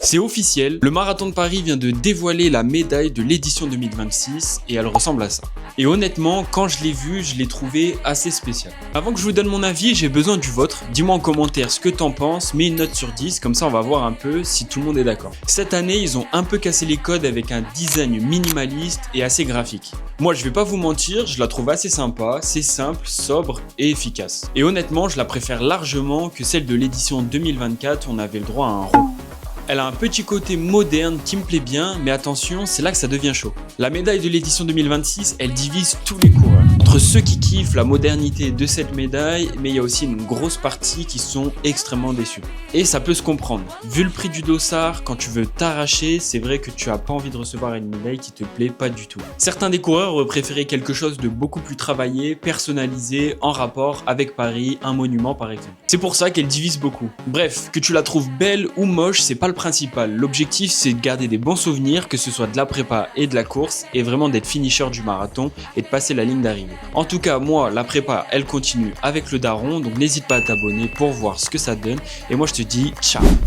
C'est officiel, le Marathon de Paris vient de dévoiler la médaille de l'édition 2026 et elle ressemble à ça. Et honnêtement, quand je l'ai vue, je l'ai trouvée assez spéciale. Avant que je vous donne mon avis, j'ai besoin du vôtre. Dis-moi en commentaire ce que t'en penses, mets une note sur 10, comme ça on va voir un peu si tout le monde est d'accord. Cette année, ils ont un peu cassé les codes avec un design minimaliste et assez graphique. Moi, je vais pas vous mentir, je la trouve assez sympa, c'est simple, sobre et efficace. Et honnêtement, je la préfère largement que celle de l'édition 2024 où on avait le droit à un rond. Elle a un petit côté moderne qui me plaît bien, mais attention, c'est là que ça devient chaud. La médaille de l'édition 2026, elle divise tous les coureurs. Entre ceux qui kiffent la modernité de cette médaille, mais il y a aussi une grosse partie qui sont extrêmement déçus. Et ça peut se comprendre. Vu le prix du dossard, quand tu veux t'arracher, c'est vrai que tu as pas envie de recevoir une médaille qui te plaît pas du tout. Certains des coureurs auraient préféré quelque chose de beaucoup plus travaillé, personnalisé, en rapport avec Paris, un monument par exemple. C'est pour ça qu'elle divise beaucoup. Bref, que tu la trouves belle ou moche, c'est pas le principal. L'objectif, c'est de garder des bons souvenirs, que ce soit de la prépa et de la course, et vraiment d'être finisher du marathon et de passer la ligne d'arrivée. En tout cas, moi, la prépa, elle continue avec le daron, donc n'hésite pas à t'abonner pour voir ce que ça donne. Et moi, je te dis ciao.